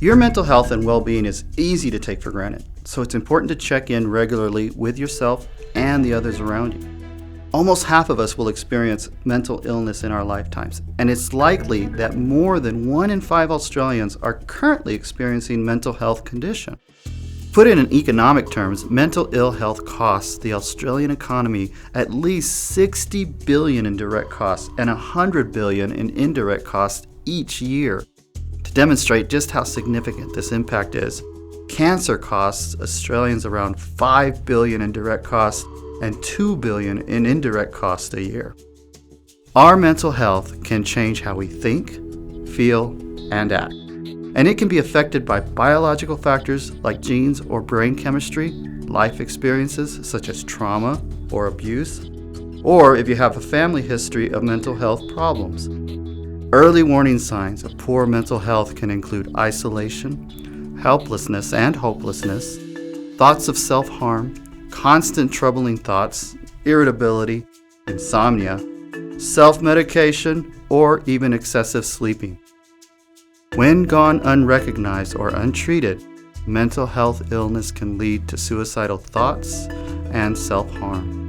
Your mental health and well-being is easy to take for granted, so it's important to check in regularly with yourself and the others around you. Almost half of us will experience mental illness in our lifetimes, and it's likely that more than 1 in 5 Australians are currently experiencing mental health condition. Put it in economic terms, mental ill health costs the Australian economy at least $60 billion in direct costs and $100 billion in indirect costs each year. To demonstrate just how significant this impact is, cancer costs Australians around $5 billion in direct costs and $2 billion in indirect costs a year. Our mental health can change how we think, feel, and act. And it can be affected by biological factors like genes or brain chemistry, life experiences such as trauma or abuse, or if you have a family history of mental health problems. Early warning signs of poor mental health can include isolation, helplessness and hopelessness, thoughts of self-harm, constant troubling thoughts, irritability, insomnia, self-medication, or even excessive sleeping. When gone unrecognized or untreated, mental health illness can lead to suicidal thoughts and self-harm.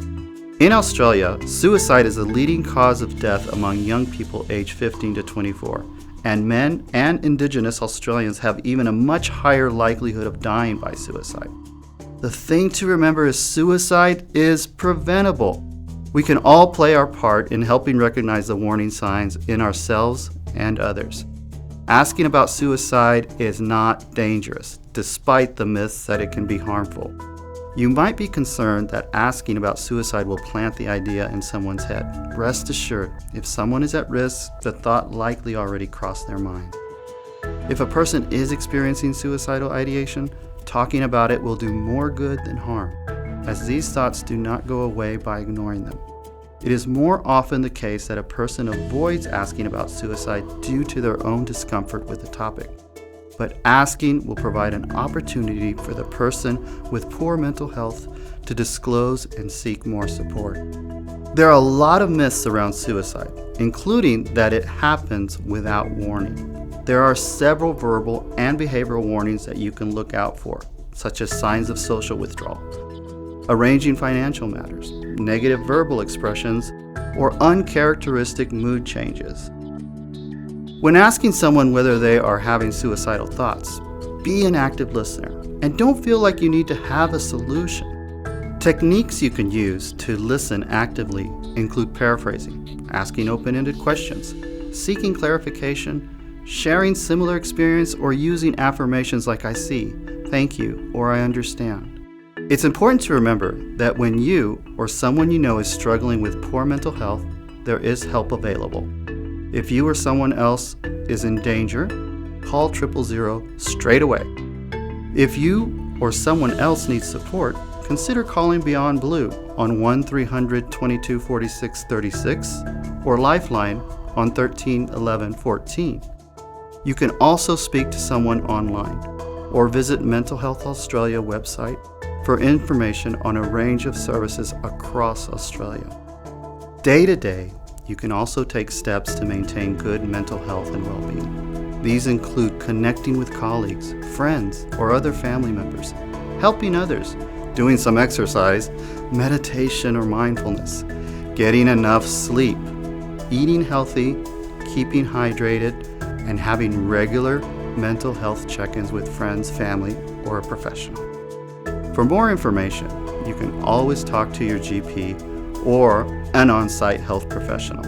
In Australia, suicide is the leading cause of death among young people aged 15 to 24, and men and Indigenous Australians have even a much higher likelihood of dying by suicide. The thing to remember is suicide is preventable. We can all play our part in helping recognize the warning signs in ourselves and others. Asking about suicide is not dangerous, despite the myths that it can be harmful. You might be concerned that asking about suicide will plant the idea in someone's head. Rest assured, if someone is at risk, the thought likely already crossed their mind. If a person is experiencing suicidal ideation, talking about it will do more good than harm, as these thoughts do not go away by ignoring them. It is more often the case that a person avoids asking about suicide due to their own discomfort with the topic. But asking will provide an opportunity for the person with poor mental health to disclose and seek more support. There are a lot of myths around suicide, including that it happens without warning. There are several verbal and behavioral warnings that you can look out for, such as signs of social withdrawal, arranging financial matters, negative verbal expressions, or uncharacteristic mood changes. When asking someone whether they are having suicidal thoughts, be an active listener and don't feel like you need to have a solution. Techniques you can use to listen actively include paraphrasing, asking open-ended questions, seeking clarification, sharing similar experience, or using affirmations like "I see," "thank you," or "I understand." It's important to remember that when you or someone you know is struggling with poor mental health, there is help available. If you or someone else is in danger, call 000 straight away. If you or someone else needs support, consider calling Beyond Blue on 1-300-2246-36 or Lifeline on 13-11-14. You can also speak to someone online or visit Mental Health Australia website for information on a range of services across Australia. Day to day, you can also take steps to maintain good mental health and well-being. These include connecting with colleagues, friends, or other family members, helping others, doing some exercise, meditation or mindfulness, getting enough sleep, eating healthy, keeping hydrated, and having regular mental health check-ins with friends, family, or a professional. For more information, you can always talk to your GP or an on-site health professional.